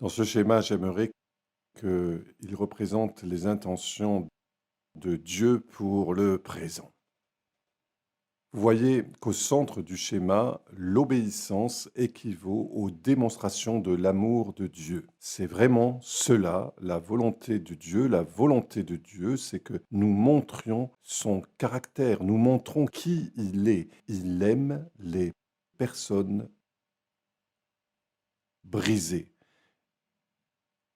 Dans ce schéma, j'aimerais qu'il représente les intentions de Dieu pour le présent. Vous voyez qu'au centre du schéma, l'obéissance équivaut aux démonstrations de l'amour de Dieu. C'est vraiment cela, la volonté de Dieu. La volonté de Dieu, c'est que nous montrions son caractère, nous montrons qui il est. Il aime les personnes brisées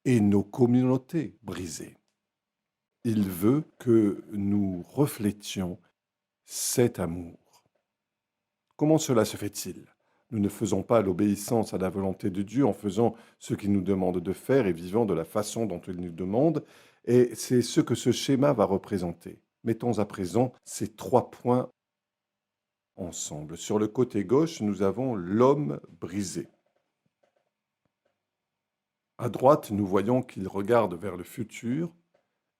et nos communautés brisées. Il veut que nous reflétions cet amour. Comment cela se fait-il? Nous ne faisons pas l'obéissance à la volonté de Dieu en faisant ce qu'il nous demande de faire et vivant de la façon dont il nous demande, et c'est ce que ce schéma va représenter. Mettons à présent ces 3 points ensemble. Sur le côté gauche, nous avons l'homme brisé. À droite, nous voyons qu'il regarde vers le futur,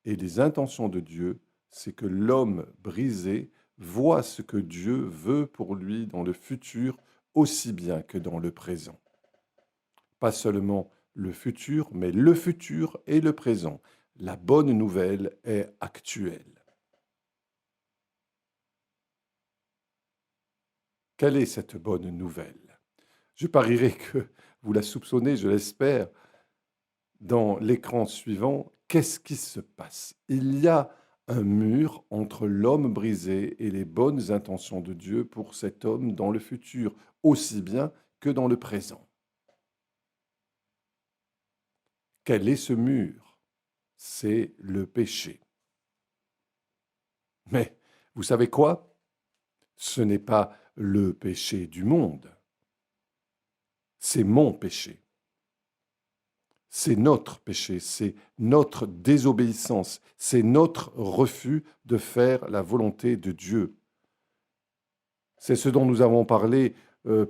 et les intentions de Dieu, c'est que l'homme brisé voit ce que Dieu veut pour lui dans le futur aussi bien que dans le présent. Pas seulement le futur, mais le futur et le présent. La bonne nouvelle est actuelle. Quelle est cette bonne nouvelle? Je parierais que vous la soupçonnez, je l'espère, dans l'écran suivant. Qu'est-ce qui se passe? Il y a un mur entre l'homme brisé et les bonnes intentions de Dieu pour cet homme dans le futur, aussi bien que dans le présent. Quel est ce mur? C'est le péché. Mais vous savez quoi? Ce n'est pas le péché du monde, c'est mon péché. C'est notre péché, c'est notre désobéissance, c'est notre refus de faire la volonté de Dieu. C'est ce dont nous avons parlé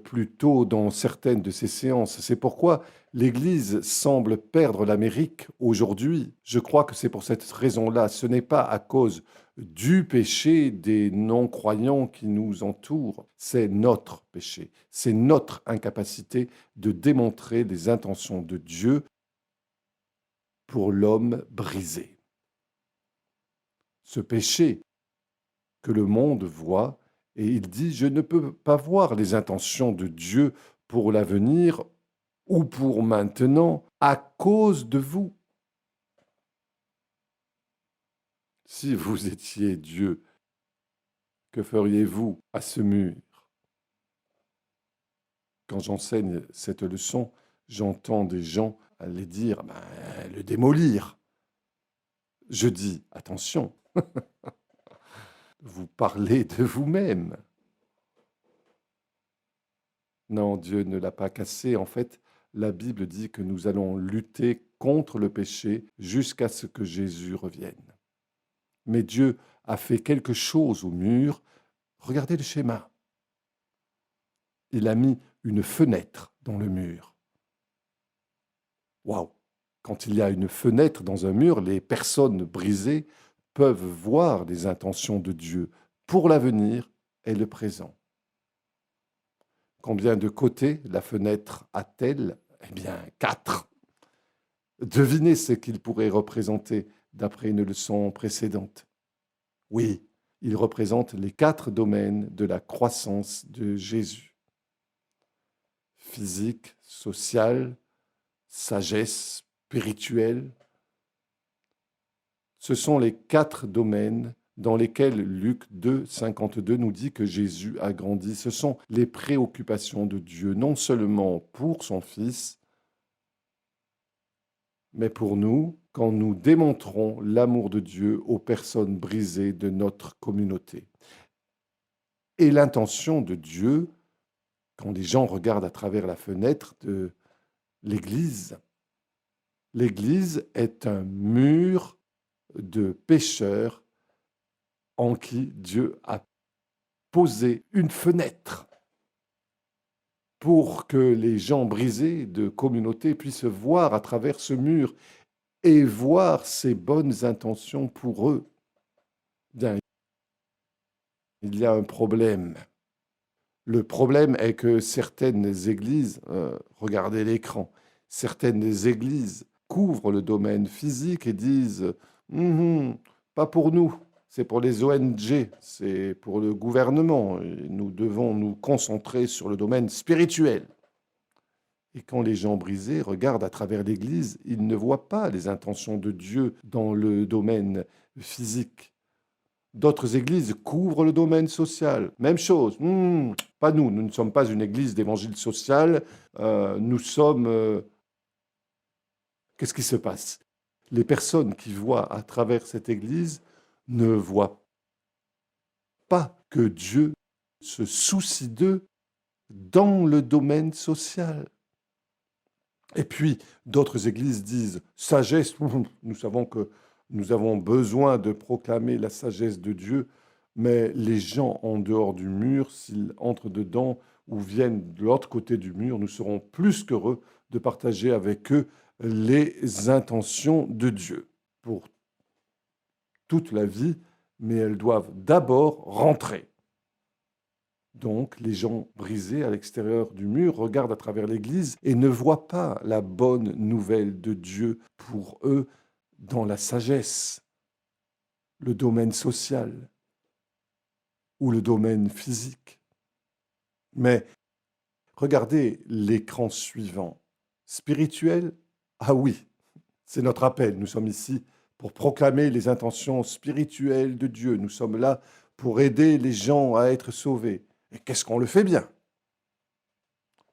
plus tôt dans certaines de ces séances. C'est pourquoi l'Église semble perdre l'Amérique aujourd'hui. Je crois que c'est pour cette raison-là. Ce n'est pas à cause du péché des non-croyants qui nous entourent. C'est notre péché. C'est notre incapacité de démontrer les intentions de Dieu pour l'homme brisé. Ce péché que le monde voit, et il dit, je ne peux pas voir les intentions de Dieu pour l'avenir ou pour maintenant à cause de vous. Si vous étiez Dieu, que feriez-vous à ce mur? Quand j'enseigne cette leçon, j'entends des gens aller dire, le démolir. Je dis, attention, vous parlez de vous-même. Non, Dieu ne l'a pas cassé. En fait, la Bible dit que nous allons lutter contre le péché jusqu'à ce que Jésus revienne. Mais Dieu a fait quelque chose au mur. Regardez le schéma. Il a mis une fenêtre dans le mur. Waouh! Quand il y a une fenêtre dans un mur, les personnes brisées peuvent voir les intentions de Dieu pour l'avenir et le présent. Combien de côtés la fenêtre a-t-elle? Eh bien, 4. Devinez ce qu'il pourrait représenter d'après une leçon précédente. Oui, il représente les 4 domaines de la croissance de Jésus. Physique, sociale, sagesse, spirituelle. Ce sont les 4 domaines dans lesquels Luc 2, 52 nous dit que Jésus a grandi. Ce sont les préoccupations de Dieu, non seulement pour son Fils, mais pour nous, quand nous démontrons l'amour de Dieu aux personnes brisées de notre communauté. Et l'intention de Dieu, quand les gens regardent à travers la fenêtre de l'Église, l'Église est un mur de pécheurs en qui Dieu a posé une fenêtre pour que les gens brisés de communauté puissent voir à travers ce mur et voir ses bonnes intentions pour eux. Bien, il y a un problème. Le problème est que certaines églises, regardez l'écran, Certaines églises couvrent le domaine physique et disent pas pour nous, c'est pour les ONG, c'est pour le gouvernement, et nous devons nous concentrer sur le domaine spirituel. Et quand les gens brisés regardent à travers l'Église, ils ne voient pas les intentions de Dieu dans le domaine physique. D'autres églises couvrent le domaine social. Même chose. Pas nous. Nous ne sommes pas une église d'évangile social. Nous sommes... Qu'est-ce qui se passe? Les personnes qui voient à travers cette église ne voient pas que Dieu se soucie d'eux dans le domaine social. Et puis, d'autres églises disent sagesse. Nous savons que nous avons besoin de proclamer la sagesse de Dieu, mais les gens en dehors du mur, s'ils entrent dedans ou viennent de l'autre côté du mur, nous serons plus qu'heureux de partager avec eux les intentions de Dieu pour toute la vie, mais elles doivent d'abord rentrer. Donc, les gens brisés à l'extérieur du mur regardent à travers l'Église et ne voient pas la bonne nouvelle de Dieu pour eux dans la sagesse, le domaine social ou le domaine physique. Mais regardez l'écran suivant. Spirituel? Ah oui, c'est notre appel. Nous sommes ici pour proclamer les intentions spirituelles de Dieu. Nous sommes là pour aider les gens à être sauvés. Et qu'est-ce qu'on le fait bien?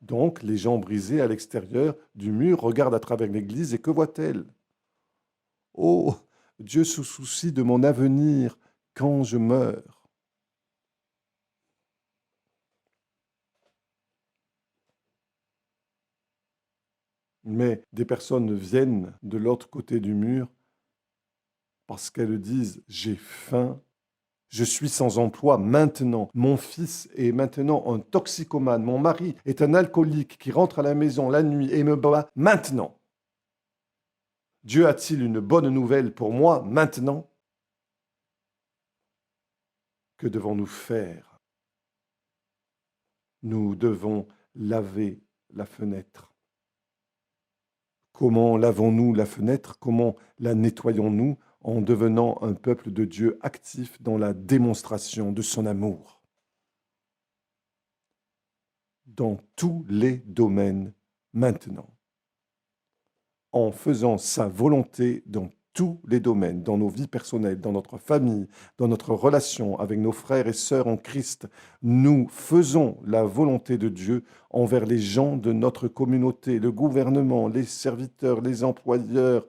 Donc, les gens brisés à l'extérieur du mur regardent à travers l'Église et que voient-elles? Oh, Dieu se soucie de mon avenir quand je meurs. Mais des personnes viennent de l'autre côté du mur parce qu'elles disent j'ai faim, je suis sans emploi maintenant, mon fils est maintenant un toxicomane, mon mari est un alcoolique qui rentre à la maison la nuit et me bat maintenant. Dieu a-t-il une bonne nouvelle pour moi maintenant? Que devons-nous faire? Nous devons laver la fenêtre. Comment lavons-nous la fenêtre? Comment la nettoyons-nous? En devenant un peuple de Dieu actif dans la démonstration de son amour. Dans tous les domaines maintenant. En faisant sa volonté dans tous les domaines, dans nos vies personnelles, dans notre famille, dans notre relation avec nos frères et sœurs en Christ, nous faisons la volonté de Dieu envers les gens de notre communauté, le gouvernement, les serviteurs, les employeurs,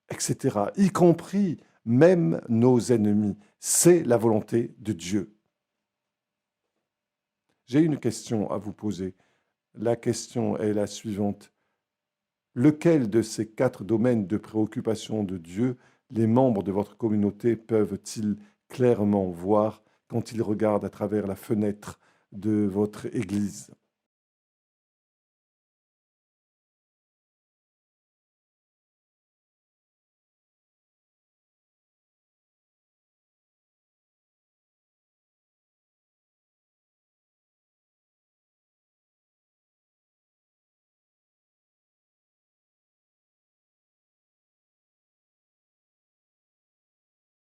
etc., y compris même nos ennemis. C'est la volonté de Dieu. J'ai une question à vous poser. La question est la suivante. Lequel de ces 4 domaines de préoccupation de Dieu les membres de votre communauté peuvent-ils clairement voir quand ils regardent à travers la fenêtre de votre Église?